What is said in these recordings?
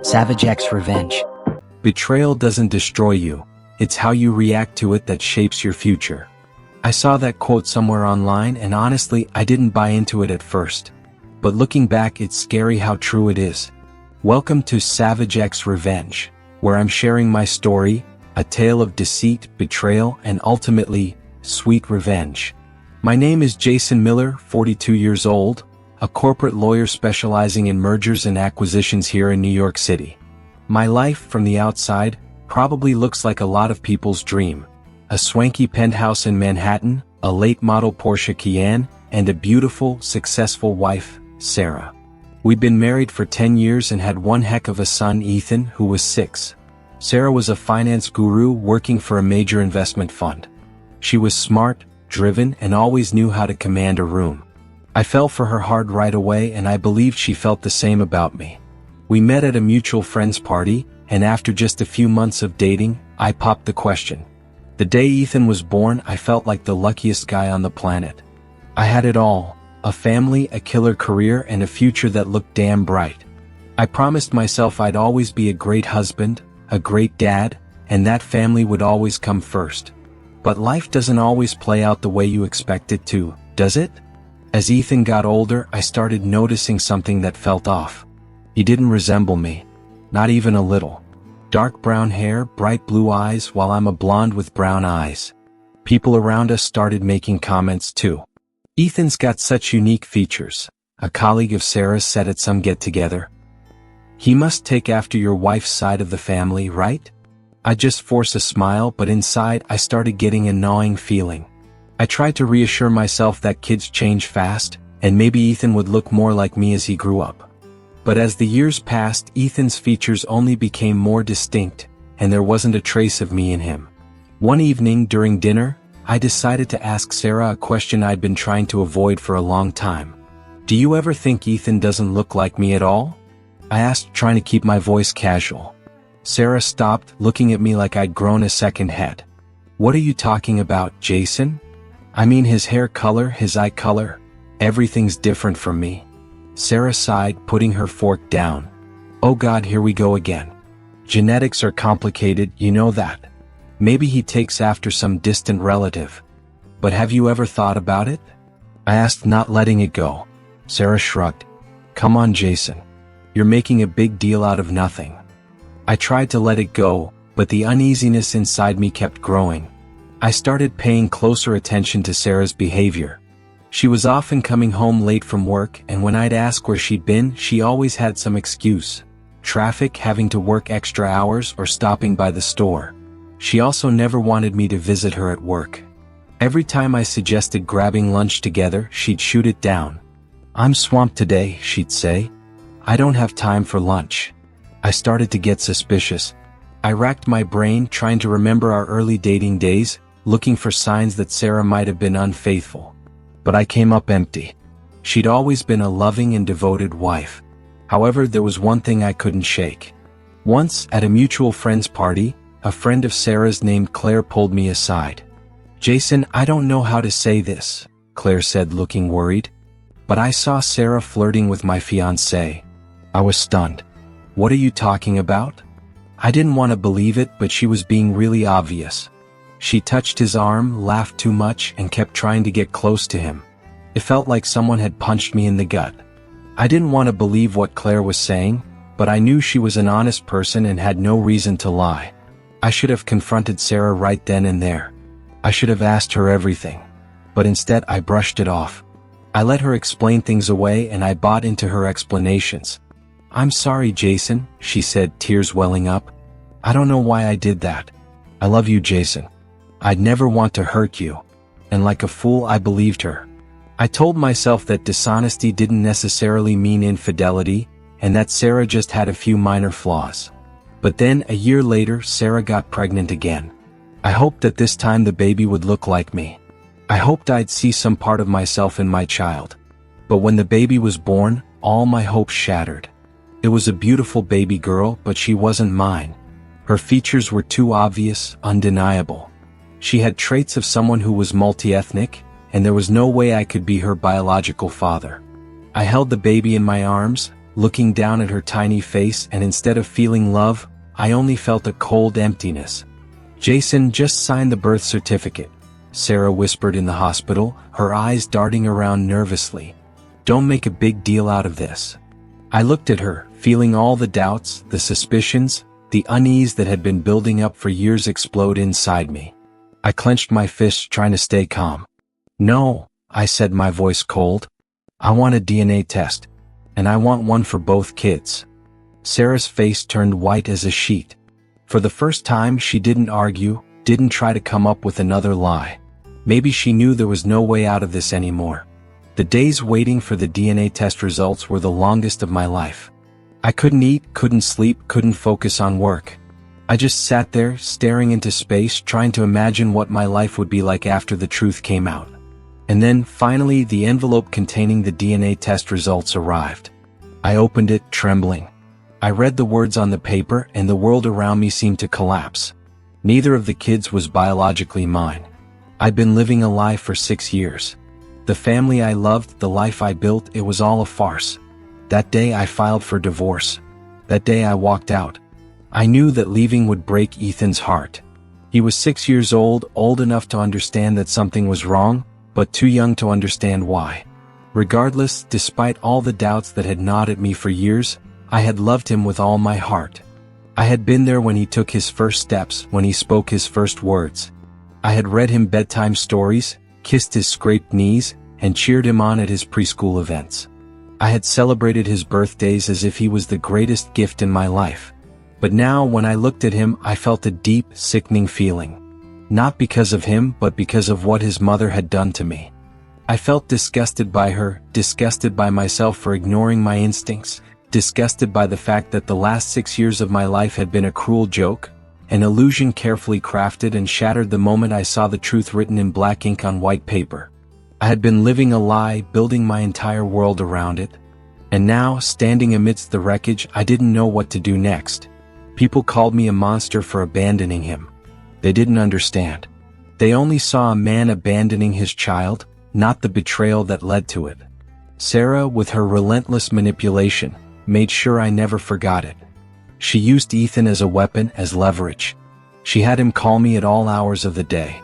Savage X Revenge. Betrayal doesn't destroy you, it's how you react to it that shapes your future. I saw that quote somewhere online and honestly I didn't buy into it at first. But looking back, it's scary how true it is. Welcome to Savage X Revenge, where I'm sharing my story, a tale of deceit, betrayal, and ultimately, sweet revenge. My name is Jason Miller, 42 years old, a corporate lawyer specializing in mergers and acquisitions here in New York City. My life, from the outside, probably looks like a lot of people's dream. A swanky penthouse in Manhattan, a late-model Porsche Cayenne, and a beautiful, successful wife, Sarah. We'd been married for 10 years and had one heck of a son, Ethan, who was 6. Sarah was a finance guru working for a major investment fund. She was smart, driven, and always knew how to command a room. I fell for her hard right away, and I believed she felt the same about me. We met at a mutual friend's party, and after just a few months of dating, I popped the question. The day Ethan was born, I felt like the luckiest guy on the planet. I had it all: a family, a killer career, and a future that looked damn bright. I promised myself I'd always be a great husband, a great dad, and that family would always come first. But life doesn't always play out the way you expect it to, does it? As Ethan got older, I started noticing something that felt off. He didn't resemble me. Not even a little. Dark brown hair, bright blue eyes, while I'm a blonde with brown eyes. People around us started making comments too. Ethan's got such unique features, a colleague of Sarah's said at some get-together. He must take after your wife's side of the family, right? I just forced a smile, but inside I started getting a gnawing feeling. I tried to reassure myself that kids change fast, and maybe Ethan would look more like me as he grew up. But as the years passed, Ethan's features only became more distinct, and there wasn't a trace of me in him. One evening during dinner, I decided to ask Sarah a question I'd been trying to avoid for a long time. Do you ever think Ethan doesn't look like me at all? I asked, trying to keep my voice casual. Sarah stopped, looking at me like I'd grown a second head. What are you talking about, Jason? I mean, his hair color, his eye color, everything's different from me. Sarah sighed, putting her fork down. Oh God, here we go again. Genetics are complicated, you know that. Maybe he takes after some distant relative. But have you ever thought about it? I asked, not letting it go. Sarah shrugged. Come on, Jason. You're making a big deal out of nothing. I tried to let it go, but the uneasiness inside me kept growing. I started paying closer attention to Sarah's behavior. She was often coming home late from work, and when I'd ask where she'd been, she always had some excuse. Traffic, having to work extra hours, or stopping by the store. She also never wanted me to visit her at work. Every time I suggested grabbing lunch together, she'd shoot it down. I'm swamped today, she'd say. I don't have time for lunch. I started to get suspicious. I racked my brain, trying to remember our early dating days, looking for signs that Sarah might have been unfaithful. But I came up empty. She'd always been a loving and devoted wife. However, there was one thing I couldn't shake. Once, at a mutual friend's party, a friend of Sarah's named Claire pulled me aside. Jason, I don't know how to say this, Claire said, looking worried. But I saw Sarah flirting with my fiancé. I was stunned. What are you talking about? I didn't want to believe it, but she was being really obvious. She touched his arm, laughed too much, and kept trying to get close to him. It felt like someone had punched me in the gut. I didn't want to believe what Claire was saying, but I knew she was an honest person and had no reason to lie. I should have confronted Sarah right then and there. I should have asked her everything. But instead I brushed it off. I let her explain things away, and I bought into her explanations. I'm sorry, Jason, she said, tears welling up. I don't know why I did that. I love you, Jason. I'd never want to hurt you. And like a fool, I believed her. I told myself that dishonesty didn't necessarily mean infidelity, and that Sarah just had a few minor flaws. But then, a year later, Sarah got pregnant again. I hoped that this time the baby would look like me. I hoped I'd see some part of myself in my child. But when the baby was born, all my hopes shattered. It was a beautiful baby girl, but she wasn't mine. Her features were too obvious, undeniable. She had traits of someone who was multi-ethnic, and there was no way I could be her biological father. I held the baby in my arms, looking down at her tiny face, and instead of feeling love, I only felt a cold emptiness. "Jason, just sign the birth certificate," Sarah whispered in the hospital, her eyes darting around nervously. "Don't make a big deal out of this." I looked at her, feeling all the doubts, the suspicions, the unease that had been building up for years explode inside me. I clenched my fists, trying to stay calm. "No," I said, my voice cold. "I want a DNA test. And I want one for both kids." Sarah's face turned white as a sheet. For the first time, she didn't argue, didn't try to come up with another lie. Maybe she knew there was no way out of this anymore. The days waiting for the DNA test results were the longest of my life. I couldn't eat, couldn't sleep, couldn't focus on work. I just sat there, staring into space, trying to imagine what my life would be like after the truth came out. And then, finally, the envelope containing the DNA test results arrived. I opened it, trembling. I read the words on the paper, and the world around me seemed to collapse. Neither of the kids was biologically mine. I'd been living a lie for 6 years. The family I loved, the life I built, it was all a farce. That day I filed for divorce. That day I walked out. I knew that leaving would break Ethan's heart. He was 6 years old enough to understand that something was wrong, but too young to understand why. Regardless, despite all the doubts that had gnawed at me for years, I had loved him with all my heart. I had been there when he took his first steps, when he spoke his first words. I had read him bedtime stories, kissed his scraped knees, and cheered him on at his preschool events. I had celebrated his birthdays as if he was the greatest gift in my life. But now, when I looked at him, I felt a deep, sickening feeling. Not because of him, but because of what his mother had done to me. I felt disgusted by her, disgusted by myself for ignoring my instincts, disgusted by the fact that the last 6 years of my life had been a cruel joke, an illusion carefully crafted and shattered the moment I saw the truth written in black ink on white paper. I had been living a lie, building my entire world around it. And now, standing amidst the wreckage, I didn't know what to do next. People called me a monster for abandoning him. They didn't understand. They only saw a man abandoning his child, not the betrayal that led to it. Sarah, with her relentless manipulation, made sure I never forgot it. She used Ethan as a weapon, as leverage. She had him call me at all hours of the day.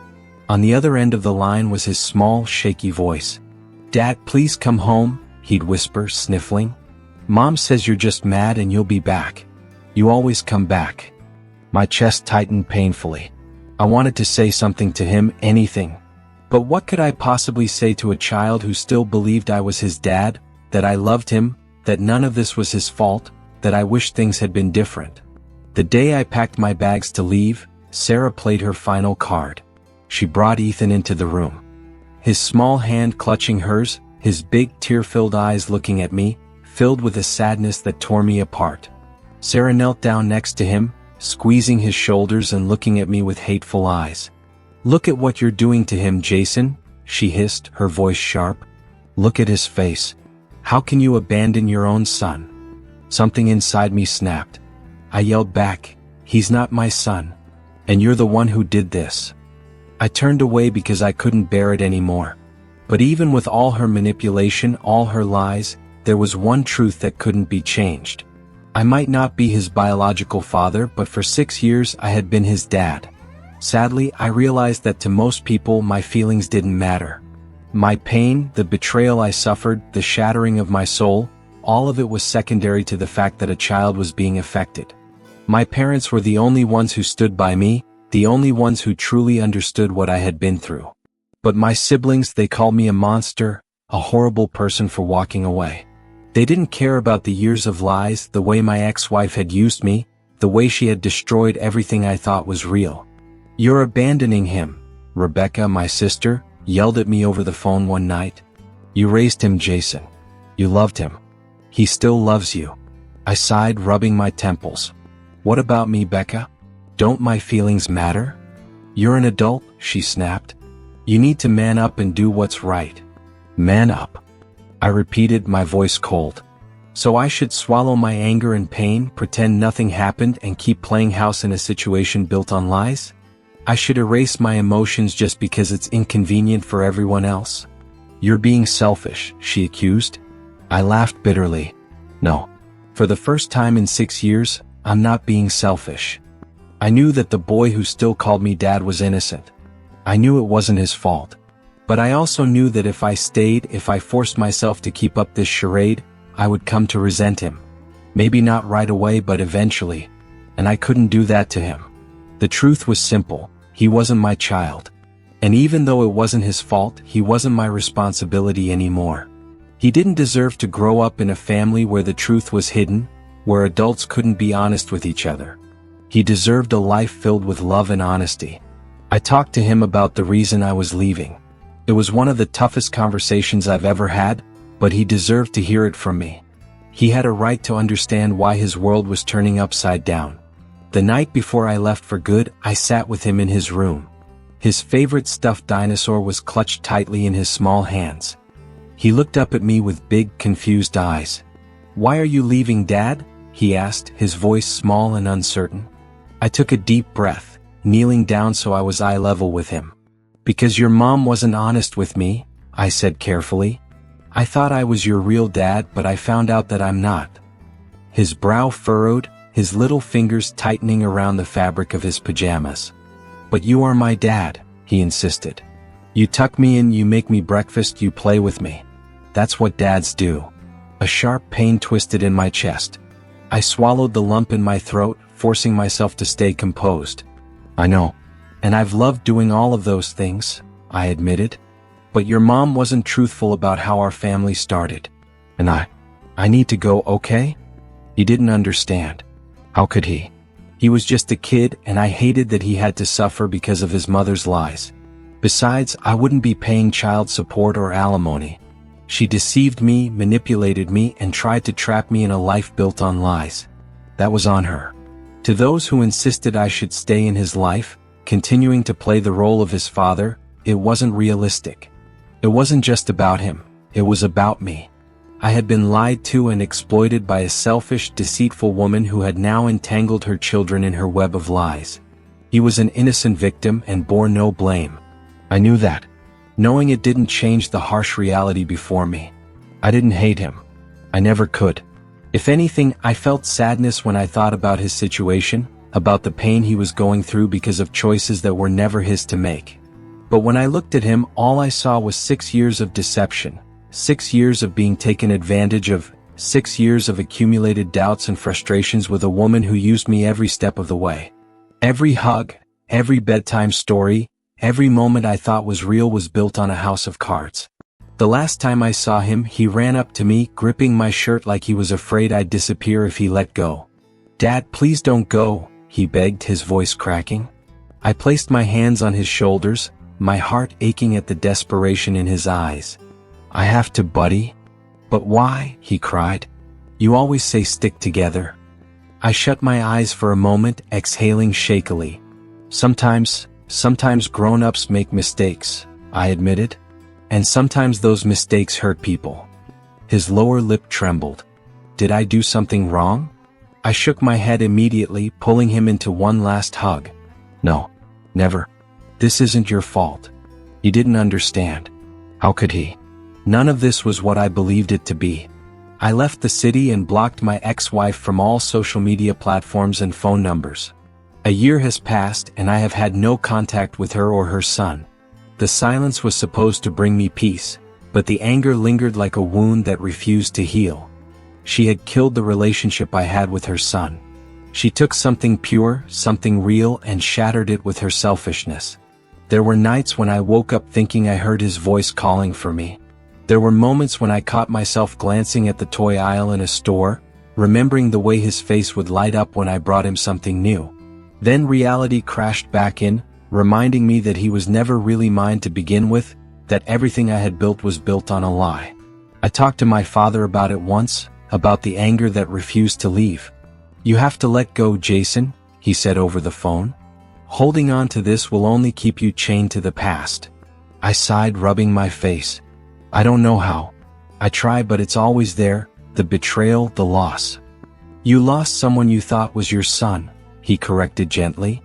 On the other end of the line was his small, shaky voice. "Dad, please come home," he'd whisper, sniffling. "Mom says you're just mad and you'll be back. You always come back." My chest tightened painfully. I wanted to say something to him, anything. But what could I possibly say to a child who still believed I was his dad, that I loved him, that none of this was his fault, that I wished things had been different? The day I packed my bags to leave, Sarah played her final card. She brought Ethan into the room. His small hand clutching hers, his big tear-filled eyes looking at me, filled with a sadness that tore me apart. Sarah knelt down next to him, squeezing his shoulders and looking at me with hateful eyes. "Look at what you're doing to him, Jason," she hissed, her voice sharp. "Look at his face. How can you abandon your own son?" Something inside me snapped. I yelled back, "He's not my son. And you're the one who did this." I turned away because I couldn't bear it anymore. But even with all her manipulation, all her lies, there was one truth that couldn't be changed. I might not be his biological father, but for 6 years I had been his dad. Sadly, I realized that to most people my feelings didn't matter. My pain, the betrayal I suffered, the shattering of my soul, all of it was secondary to the fact that a child was being affected. My parents were the only ones who stood by me, the only ones who truly understood what I had been through. But my siblings, they called me a monster, a horrible person for walking away. They didn't care about the years of lies, the way my ex-wife had used me, the way she had destroyed everything I thought was real. "You're abandoning him," Rebecca, my sister, yelled at me over the phone one night. "You raised him, Jason. You loved him. He still loves you." I sighed, rubbing my temples. "What about me, Becca? Don't my feelings matter?" "You're an adult," she snapped. "You need to man up and do what's right." "Man up," I repeated, my voice cold. So I should swallow my anger and pain, pretend nothing happened, and keep playing house in a situation built on lies? I should erase my emotions just because it's inconvenient for everyone else? "You're being selfish," she accused. I laughed bitterly. "No, For the first time in 6 years, I'm not being selfish. I knew that the boy who still called me dad was innocent. I knew it wasn't his fault. But I also knew that if I stayed, if I forced myself to keep up this charade, I would come to resent him. Maybe not right away, but eventually. And I couldn't do that to him. The truth was simple. He wasn't my child. And even though it wasn't his fault, he wasn't my responsibility anymore. He didn't deserve to grow up in a family where the truth was hidden, where adults couldn't be honest with each other. He deserved a life filled with love and honesty. I talked to him about the reason I was leaving. It was one of the toughest conversations I've ever had, but he deserved to hear it from me. He had a right to understand why his world was turning upside down. The night before I left for good, I sat with him in his room. His favorite stuffed dinosaur was clutched tightly in his small hands. He looked up at me with big, confused eyes. "Why are you leaving, Dad?" he asked, his voice small and uncertain. I took a deep breath, kneeling down so I was eye level with him. "Because your mom wasn't honest with me," I said carefully. "I thought I was your real dad, but I found out that I'm not." His brow furrowed, his little fingers tightening around the fabric of his pajamas. "But you are my dad," he insisted. "You tuck me in, you make me breakfast, you play with me. That's what dads do." A sharp pain twisted in my chest. I swallowed the lump in my throat, forcing myself to stay composed. "I know. And I've loved doing all of those things," I admitted. "But your mom wasn't truthful about how our family started. And I need to go, okay?" He didn't understand. How could he? He was just a kid, and I hated that he had to suffer because of his mother's lies. Besides, I wouldn't be paying child support or alimony. She deceived me, manipulated me, and tried to trap me in a life built on lies. That was on her. To those who insisted I should stay in his life, continuing to play the role of his father, it wasn't realistic. It wasn't just about him, it was about me. I had been lied to and exploited by a selfish, deceitful woman who had now entangled her children in her web of lies. He was an innocent victim and bore no blame. I knew that. Knowing it didn't change the harsh reality before me. I didn't hate him. I never could. If anything, I felt sadness when I thought about his situation, about the pain he was going through because of choices that were never his to make. But when I looked at him, all I saw was 6 years of deception, 6 years of being taken advantage of, 6 years of accumulated doubts and frustrations with a woman who used me every step of the way. Every hug, every bedtime story, every moment I thought was real was built on a house of cards. The last time I saw him, he ran up to me, gripping my shirt like he was afraid I'd disappear if he let go. "Dad, please don't go," he begged, his voice cracking. I placed my hands on his shoulders, my heart aching at the desperation in his eyes. "I have to, buddy." "But why?" he cried. "You always say stick together." I shut my eyes for a moment, exhaling shakily. Sometimes grown-ups make mistakes," I admitted. "And sometimes those mistakes hurt people." His lower lip trembled. Did I do something wrong? I shook my head immediately, pulling him into one last hug. "No. Never. This isn't your fault." He didn't understand. How could he? None of this was what I believed it to be. I left the city and blocked my ex-wife from all social media platforms and phone numbers. A year has passed and I have had no contact with her or her son. The silence was supposed to bring me peace, but the anger lingered like a wound that refused to heal. She had killed the relationship I had with her son. She took something pure, something real, and shattered it with her selfishness. There were nights when I woke up thinking I heard his voice calling for me. There were moments when I caught myself glancing at the toy aisle in a store, remembering the way his face would light up when I brought him something new. Then reality crashed back in, reminding me that he was never really mine to begin with, that everything I had built was built on a lie. I talked to my father about it once, about the anger that refused to leave. "You have to let go, Jason," he said over the phone. "Holding on to this will only keep you chained to the past." I sighed, rubbing my face. "I don't know how. I try, but it's always there, the betrayal, the loss." "You lost someone you thought was your son," he corrected gently.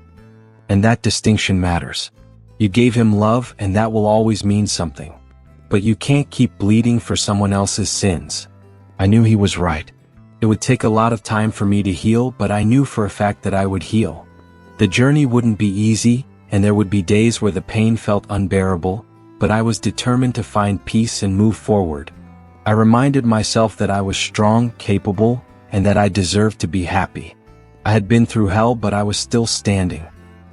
"And that distinction matters. You gave him love, and that will always mean something. But you can't keep bleeding for someone else's sins." I knew he was right. It would take a lot of time for me to heal, but I knew for a fact that I would heal. The journey wouldn't be easy, and there would be days where the pain felt unbearable, but I was determined to find peace and move forward. I reminded myself that I was strong, capable, and that I deserved to be happy. I had been through hell, but I was still standing.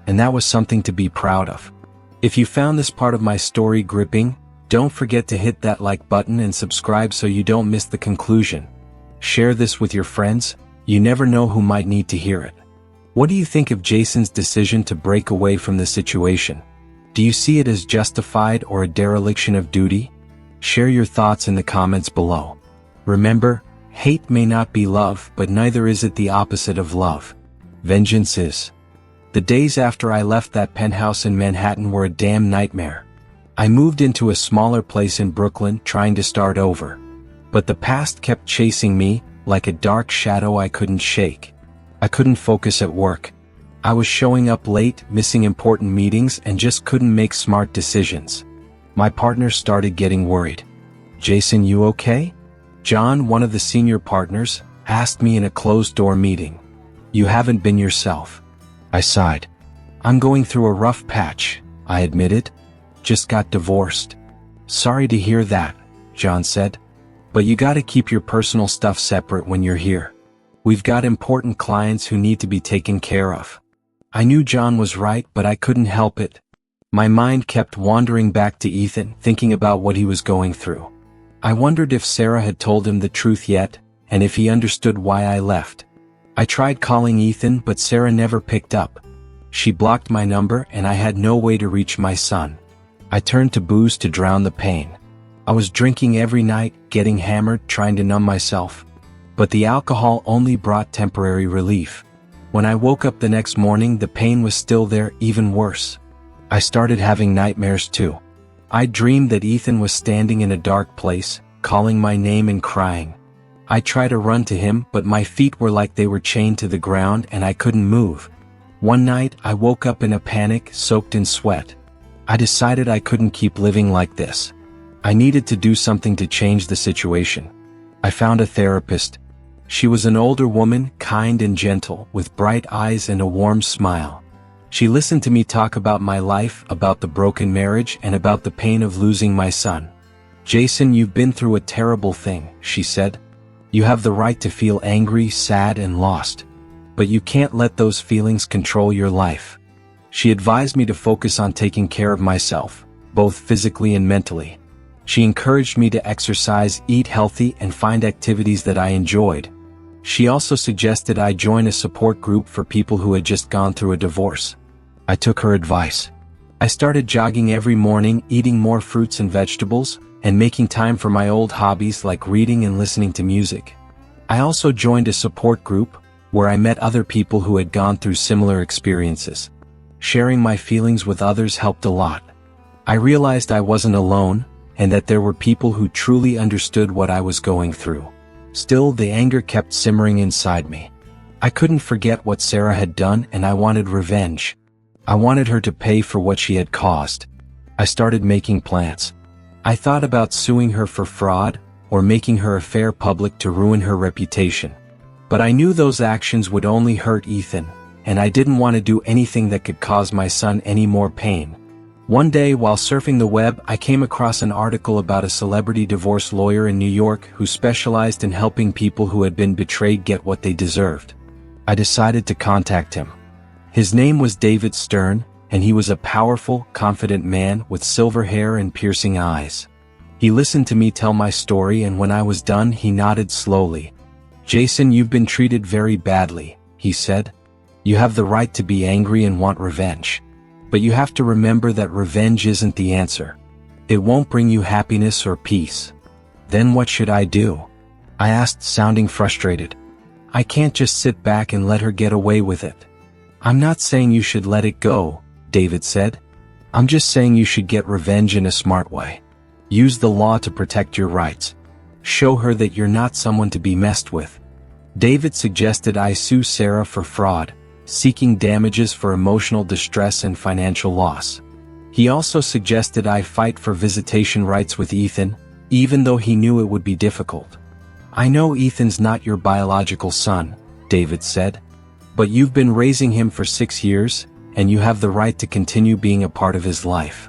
And that was something to be proud of. If you found this part of my story gripping, don't forget to hit that like button and subscribe so you don't miss the conclusion. Share this with your friends, you never know who might need to hear it. What do you think of Jason's decision to break away from the situation? Do you see it as justified or a dereliction of duty? Share your thoughts in the comments below. Remember, hate may not be love, but neither is it the opposite of love. Vengeance is. The days after I left that penthouse in Manhattan were a damn nightmare. I moved into a smaller place in Brooklyn trying to start over. But the past kept chasing me, like a dark shadow I couldn't shake. I couldn't focus at work. I was showing up late, missing important meetings, and just couldn't make smart decisions. My partner started getting worried. "Jason, you okay?" John, one of the senior partners, asked me in a closed-door meeting. "You haven't been yourself." I sighed. "I'm going through a rough patch," I admitted. "Just got divorced." "Sorry to hear that," John said. "But you gotta keep your personal stuff separate when you're here. We've got important clients who need to be taken care of." I knew John was right, but I couldn't help it. My mind kept wandering back to Ethan, thinking about what he was going through. I wondered if Sarah had told him the truth yet, and if he understood why I left. I tried calling Ethan, but Sarah never picked up. She blocked my number, and I had no way to reach my son. I turned to booze to drown the pain. I was drinking every night, getting hammered, trying to numb myself. But the alcohol only brought temporary relief. When I woke up the next morning, the pain was still there, even worse. I started having nightmares too. I dreamed that Ethan was standing in a dark place, calling my name and crying. I tried to run to him, but my feet were like they were chained to the ground and I couldn't move. One night, I woke up in a panic, soaked in sweat. I decided I couldn't keep living like this. I needed to do something to change the situation. I found a therapist. She was an older woman, kind and gentle, with bright eyes and a warm smile. She listened to me talk about my life, about the broken marriage, and about the pain of losing my son. "Jason, you've been through a terrible thing," she said. "You have the right to feel angry, sad, and lost. But you can't let those feelings control your life." She advised me to focus on taking care of myself, both physically and mentally. She encouraged me to exercise, eat healthy, and find activities that I enjoyed. She also suggested I join a support group for people who had just gone through a divorce. I took her advice. I started jogging every morning, eating more fruits and vegetables, and making time for my old hobbies like reading and listening to music. I also joined a support group, where I met other people who had gone through similar experiences. Sharing my feelings with others helped a lot. I realized I wasn't alone, and that there were people who truly understood what I was going through. Still, the anger kept simmering inside me. I couldn't forget what Sarah had done, and I wanted revenge. I wanted her to pay for what she had caused. I started making plans. I thought about suing her for fraud, or making her affair public to ruin her reputation. But I knew those actions would only hurt Ethan, and I didn't want to do anything that could cause my son any more pain. One day, while surfing the web, I came across an article about a celebrity divorce lawyer in New York who specialized in helping people who had been betrayed get what they deserved. I decided to contact him. His name was David Stern, and he was a powerful, confident man with silver hair and piercing eyes. He listened to me tell my story, and when I was done, he nodded slowly. "Jason, you've been treated very badly," he said. "You have the right to be angry and want revenge. But you have to remember that revenge isn't the answer. It won't bring you happiness or peace." "Then what should I do?" I asked, sounding frustrated. "I can't just sit back and let her get away with it." "I'm not saying you should let it go," David said. "I'm just saying you should get revenge in a smart way. Use the law to protect your rights. Show her that you're not someone to be messed with." David suggested I sue Sarah for fraud, seeking damages for emotional distress and financial loss. He also suggested I fight for visitation rights with Ethan, even though he knew it would be difficult. "I know Ethan's not your biological son," David said. "But you've been raising him for 6 years, and you have the right to continue being a part of his life."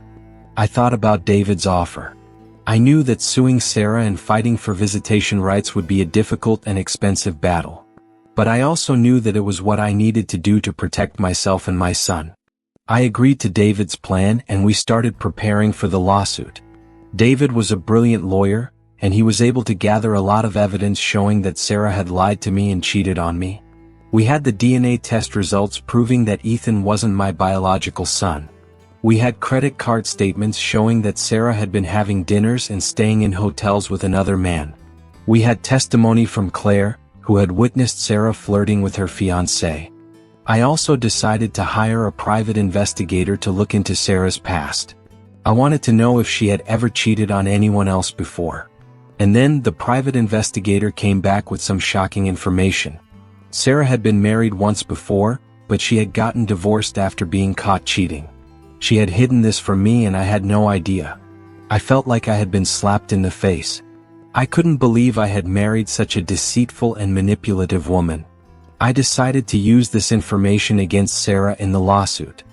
I thought about David's offer. I knew that suing Sarah and fighting for visitation rights would be a difficult and expensive battle. But I also knew that it was what I needed to do to protect myself and my son. I agreed to David's plan and we started preparing for the lawsuit. David was a brilliant lawyer, and he was able to gather a lot of evidence showing that Sarah had lied to me and cheated on me. We had the DNA test results proving that Ethan wasn't my biological son. We had credit card statements showing that Sarah had been having dinners and staying in hotels with another man. We had testimony from Claire, who had witnessed Sarah flirting with her fiancé. I also decided to hire a private investigator to look into Sarah's past. I wanted to know if she had ever cheated on anyone else before. And then the private investigator came back with some shocking information. Sarah had been married once before, but she had gotten divorced after being caught cheating. She had hidden this from me and I had no idea. I felt like I had been slapped in the face. I couldn't believe I had married such a deceitful and manipulative woman. I decided to use this information against Sarah in the lawsuit.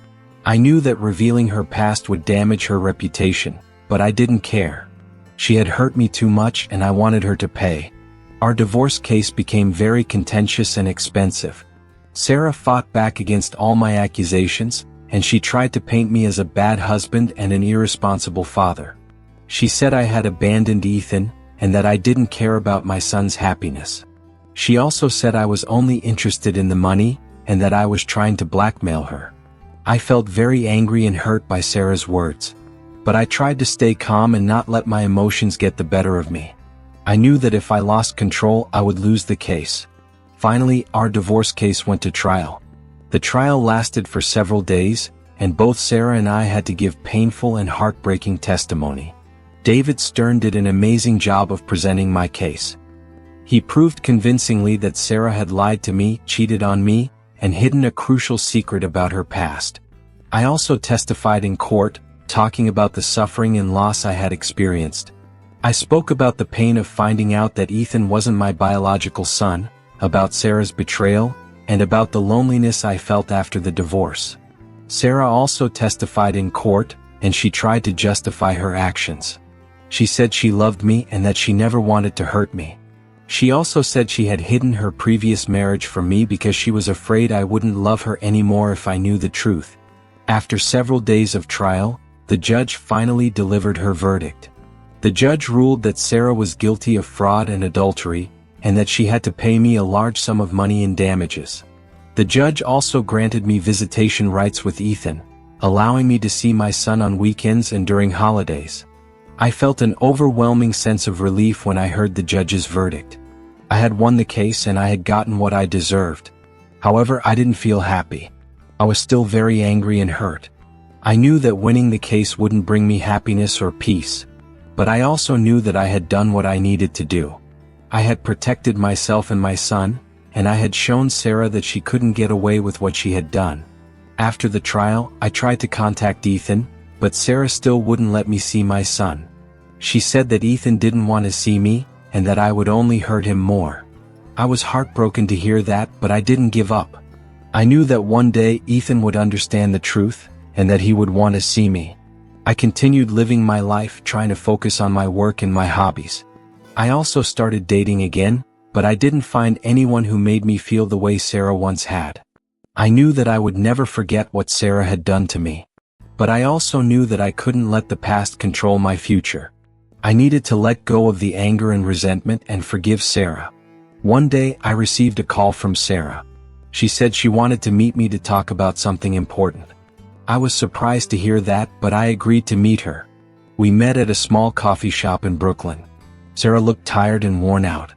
I knew that revealing her past would damage her reputation, but I didn't care. She had hurt me too much and I wanted her to pay. Our divorce case became very contentious and expensive. Sarah fought back against all my accusations, and she tried to paint me as a bad husband and an irresponsible father. She said I had abandoned Ethan, and that I didn't care about my son's happiness. She also said I was only interested in the money, and that I was trying to blackmail her. I felt very angry and hurt by Sarah's words. But I tried to stay calm and not let my emotions get the better of me. I knew that if I lost control, I would lose the case. Finally, our divorce case went to trial. The trial lasted for several days, and both Sarah and I had to give painful and heartbreaking testimony. David Stern did an amazing job of presenting my case. He proved convincingly that Sarah had lied to me, cheated on me, and hidden a crucial secret about her past. I also testified in court, talking about the suffering and loss I had experienced. I spoke about the pain of finding out that Ethan wasn't my biological son, about Sarah's betrayal, and about the loneliness I felt after the divorce. Sarah also testified in court, and she tried to justify her actions. She said she loved me and that she never wanted to hurt me. She also said she had hidden her previous marriage from me because she was afraid I wouldn't love her anymore if I knew the truth. After several days of trial, the judge finally delivered her verdict. The judge ruled that Sarah was guilty of fraud and adultery, and that she had to pay me a large sum of money in damages. The judge also granted me visitation rights with Ethan, allowing me to see my son on weekends and during holidays. I felt an overwhelming sense of relief when I heard the judge's verdict. I had won the case and I had gotten what I deserved. However, I didn't feel happy. I was still very angry and hurt. I knew that winning the case wouldn't bring me happiness or peace, but I also knew that I had done what I needed to do. I had protected myself and my son, and I had shown Sarah that she couldn't get away with what she had done. After the trial, I tried to contact Ethan, but Sarah still wouldn't let me see my son. She said that Ethan didn't want to see me, and that I would only hurt him more. I was heartbroken to hear that, but I didn't give up. I knew that one day Ethan would understand the truth, and that he would want to see me. I continued living my life, trying to focus on my work and my hobbies. I also started dating again, but I didn't find anyone who made me feel the way Sarah once had. I knew that I would never forget what Sarah had done to me. But I also knew that I couldn't let the past control my future. I needed to let go of the anger and resentment and forgive Sarah. One day, I received a call from Sarah. She said she wanted to meet me to talk about something important. I was surprised to hear that, but I agreed to meet her. We met at a small coffee shop in Brooklyn. Sarah looked tired and worn out.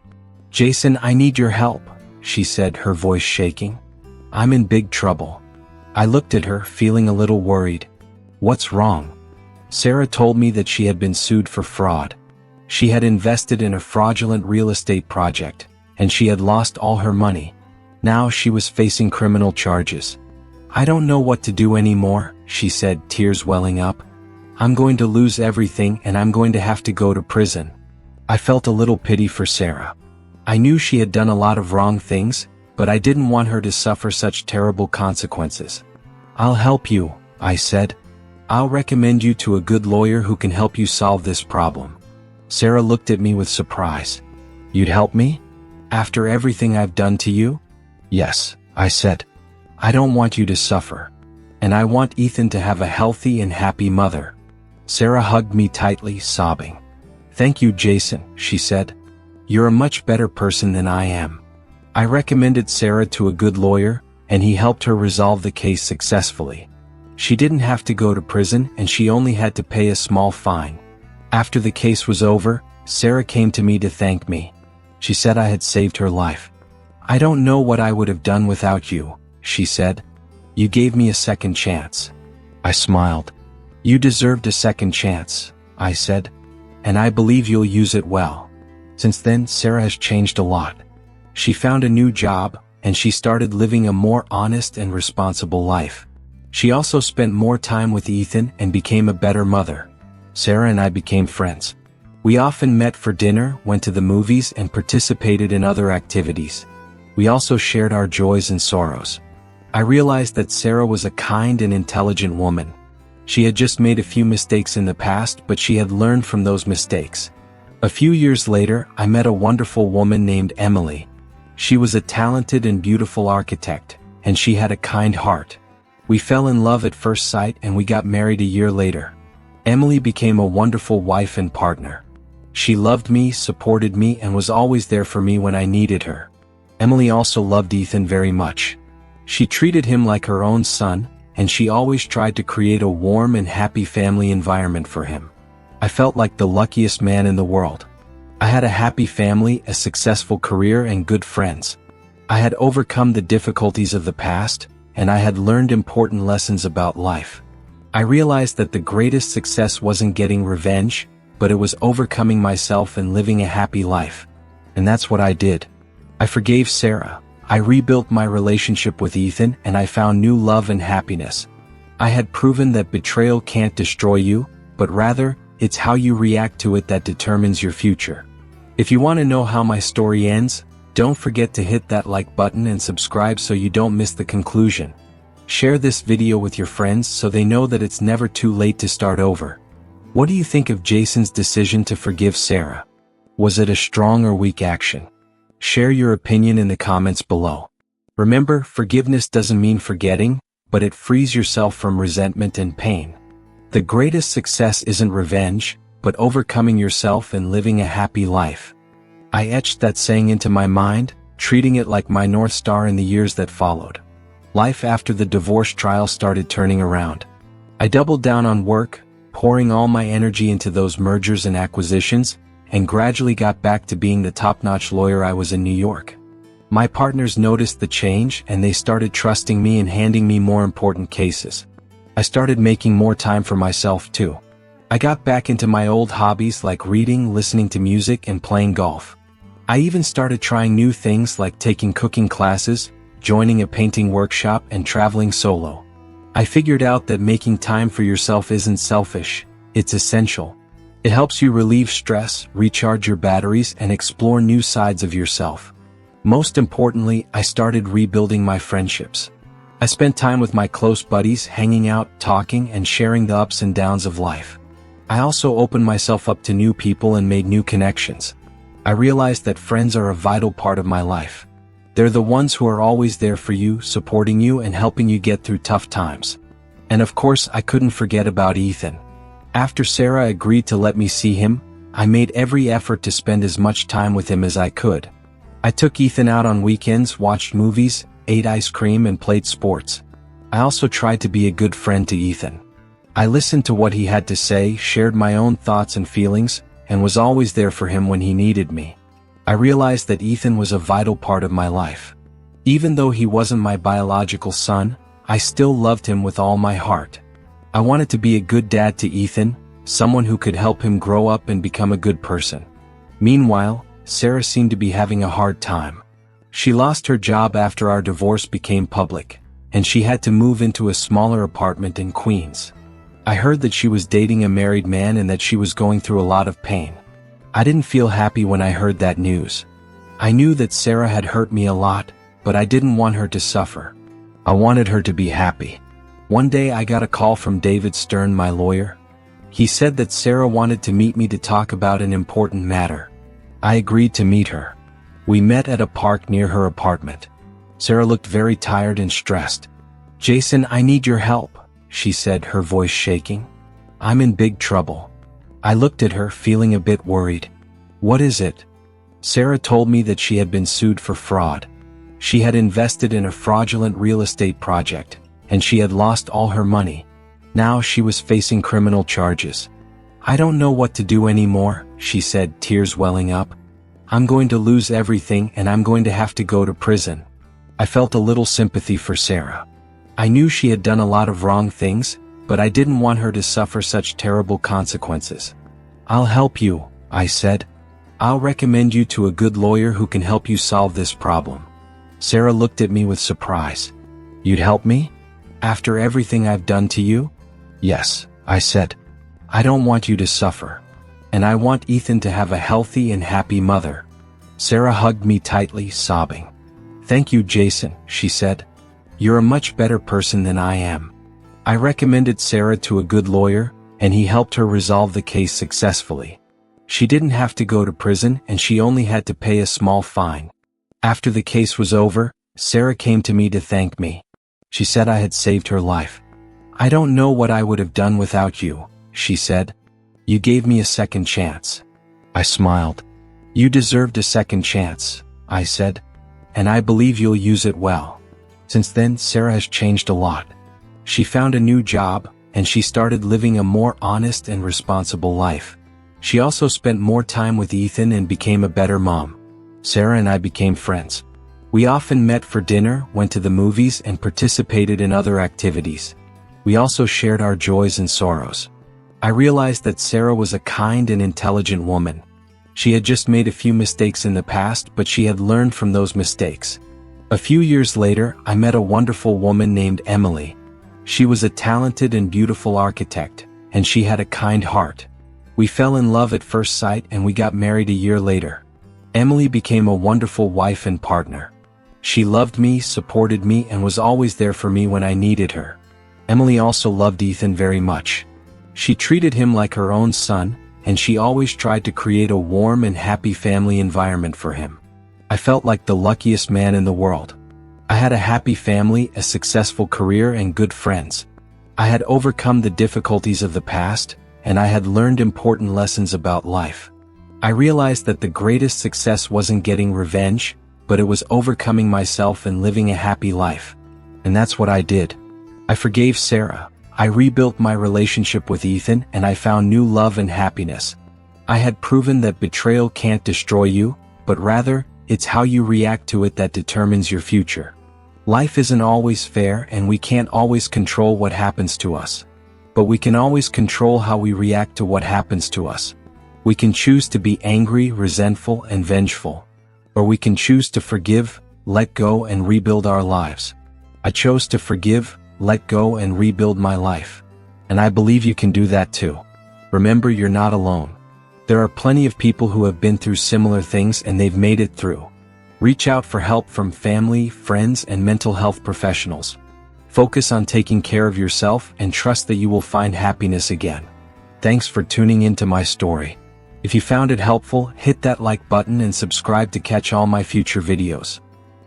"Jason, I need your help," she said, her voice shaking. "I'm in big trouble." I looked at her, feeling a little worried. "What's wrong?" Sarah told me that she had been sued for fraud. She had invested in a fraudulent real estate project, and she had lost all her money. Now she was facing criminal charges. "I don't know what to do anymore," she said, tears welling up. "I'm going to lose everything and I'm going to have to go to prison." I felt a little pity for Sarah. I knew she had done a lot of wrong things, but I didn't want her to suffer such terrible consequences. "I'll help you," I said. "I'll recommend you to a good lawyer who can help you solve this problem." Sarah looked at me with surprise. "You'd help me? After everything I've done to you?" "Yes," I said. "I don't want you to suffer. And I want Ethan to have a healthy and happy mother." Sarah hugged me tightly, sobbing. "Thank you, Jason," she said. "You're a much better person than I am." I recommended Sarah to a good lawyer, and he helped her resolve the case successfully. She didn't have to go to prison, and she only had to pay a small fine. After the case was over, Sarah came to me to thank me. She said I had saved her life. "I don't know what I would have done without you," she said. "You gave me a second chance." I smiled. "You deserved a second chance," I said. "And I believe you'll use it well." Since then, Sarah has changed a lot. She found a new job, and she started living a more honest and responsible life. She also spent more time with Ethan and became a better mother. Sarah and I became friends. We often met for dinner, went to the movies, and participated in other activities. We also shared our joys and sorrows. I realized that Sarah was a kind and intelligent woman. She had just made a few mistakes in the past, but she had learned from those mistakes. A few years later, I met a wonderful woman named Emily. She was a talented and beautiful architect, and she had a kind heart. We fell in love at first sight, and we got married a year later. Emily became a wonderful wife and partner. She loved me, supported me, and was always there for me when I needed her. Emily also loved Ethan very much. She treated him like her own son, and she always tried to create a warm and happy family environment for him. I felt like the luckiest man in the world. I had a happy family, a successful career, and good friends. I had overcome the difficulties of the past, and I had learned important lessons about life. I realized that the greatest success wasn't getting revenge, but it was overcoming myself and living a happy life. And that's what I did. I forgave Sarah. I rebuilt my relationship with Ethan, and I found new love and happiness. I had proven that betrayal can't destroy you, but rather, it's how you react to it that determines your future. If you want to know how my story ends, don't forget to hit that like button and subscribe so you don't miss the conclusion. Share this video with your friends so they know that it's never too late to start over. What do you think of Jason's decision to forgive Sarah? Was it a strong or weak action? Share your opinion in the comments below. Remember, forgiveness doesn't mean forgetting, but it frees yourself from resentment and pain. The greatest success isn't revenge, but overcoming yourself and living a happy life. I etched that saying into my mind, treating it like my North Star in the years that followed. Life after the divorce trial started turning around. I doubled down on work, pouring all my energy into those mergers and acquisitions, and gradually got back to being the top-notch lawyer I was in New York. My partners noticed the change, and they started trusting me and handing me more important cases. I started making more time for myself too. I got back into my old hobbies like reading, listening to music, and playing golf. I even started trying new things like taking cooking classes, joining a painting workshop, and traveling solo. I figured out that making time for yourself isn't selfish, it's essential. It helps you relieve stress, recharge your batteries, and explore new sides of yourself. Most importantly, I started rebuilding my friendships. I spent time with my close buddies, hanging out, talking, and sharing the ups and downs of life. I also opened myself up to new people and made new connections. I realized that friends are a vital part of my life. They're the ones who are always there for you, supporting you, and helping you get through tough times. And of course, I couldn't forget about Ethan. After Sarah agreed to let me see him, I made every effort to spend as much time with him as I could. I took Ethan out on weekends, watched movies, ate ice cream, and played sports. I also tried to be a good friend to Ethan. I listened to what he had to say, shared my own thoughts and feelings, and was always there for him when he needed me. I realized that Ethan was a vital part of my life. Even though he wasn't my biological son, I still loved him with all my heart. I wanted to be a good dad to Ethan, someone who could help him grow up and become a good person. Meanwhile, Sarah seemed to be having a hard time. She lost her job after our divorce became public, and she had to move into a smaller apartment in Queens. I heard that she was dating a married man and that she was going through a lot of pain. I didn't feel happy when I heard that news. I knew that Sarah had hurt me a lot, but I didn't want her to suffer. I wanted her to be happy. One day I got a call from David Stern, my lawyer. He said that Sarah wanted to meet me to talk about an important matter. I agreed to meet her. We met at a park near her apartment. Sarah looked very tired and stressed. "Jason, I need your help," she said, her voice shaking. "I'm in big trouble." I looked at her, feeling a bit worried. "What is it?" Sarah told me that she had been sued for fraud. She had invested in a fraudulent real estate project, and she had lost all her money. Now she was facing criminal charges. "I don't know what to do anymore," she said, tears welling up. "I'm going to lose everything and I'm going to have to go to prison." I felt a little sympathy for Sarah. I knew she had done a lot of wrong things, but I didn't want her to suffer such terrible consequences. "I'll help you," I said. "I'll recommend you to a good lawyer who can help you solve this problem." Sarah looked at me with surprise. "You'd help me? After everything I've done to you?" "Yes," I said. "I don't want you to suffer. And I want Ethan to have a healthy and happy mother." Sarah hugged me tightly, sobbing. "Thank you, Jason," she said. "You're a much better person than I am." I recommended Sarah to a good lawyer, and he helped her resolve the case successfully. She didn't have to go to prison, and she only had to pay a small fine. After the case was over, Sarah came to me to thank me. She said I had saved her life. "I don't know what I would have done without you," she said. "You gave me a second chance." I smiled. "You deserved a second chance," I said. "And I believe you'll use it well." Since then, Sarah has changed a lot. She found a new job, and she started living a more honest and responsible life. She also spent more time with Ethan and became a better mom. Sarah and I became friends. We often met for dinner, went to the movies, and participated in other activities. We also shared our joys and sorrows. I realized that Sarah was a kind and intelligent woman. She had just made a few mistakes in the past, but she had learned from those mistakes. A few years later, I met a wonderful woman named Emily. She was a talented and beautiful architect, and she had a kind heart. We fell in love at first sight and we got married a year later. Emily became a wonderful wife and partner. She loved me, supported me, and was always there for me when I needed her. Emily also loved Ethan very much. She treated him like her own son, and she always tried to create a warm and happy family environment for him. I felt like the luckiest man in the world. I had a happy family, a successful career, and good friends. I had overcome the difficulties of the past, and I had learned important lessons about life. I realized that the greatest success wasn't getting revenge, but it was overcoming myself and living a happy life. And that's what I did. I forgave Sarah. I rebuilt my relationship with Ethan, and I found new love and happiness. I had proven that betrayal can't destroy you, but rather, it's how you react to it that determines your future. Life isn't always fair, and we can't always control what happens to us. But we can always control how we react to what happens to us. We can choose to be angry, resentful, and vengeful. Or we can choose to forgive, let go, and rebuild our lives. I chose to forgive, let go, and rebuild my life. And I believe you can do that too. Remember, you're not alone. There are plenty of people who have been through similar things and they've made it through. Reach out for help from family, friends, and mental health professionals. Focus on taking care of yourself and trust that you will find happiness again. Thanks for tuning into my story. If you found it helpful, hit that like button and subscribe to catch all my future videos.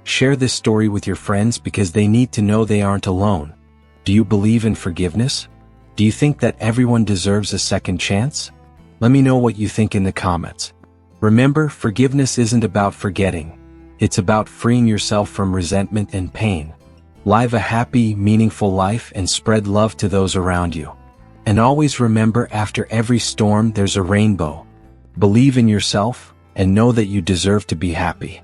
Share this story with your friends because they need to know they aren't alone. Do you believe in forgiveness? Do you think that everyone deserves a second chance? Let me know what you think in the comments. Remember, forgiveness isn't about forgetting. It's about freeing yourself from resentment and pain. Live a happy, meaningful life and spread love to those around you. And always remember, after every storm there's a rainbow. Believe in yourself, and know that you deserve to be happy.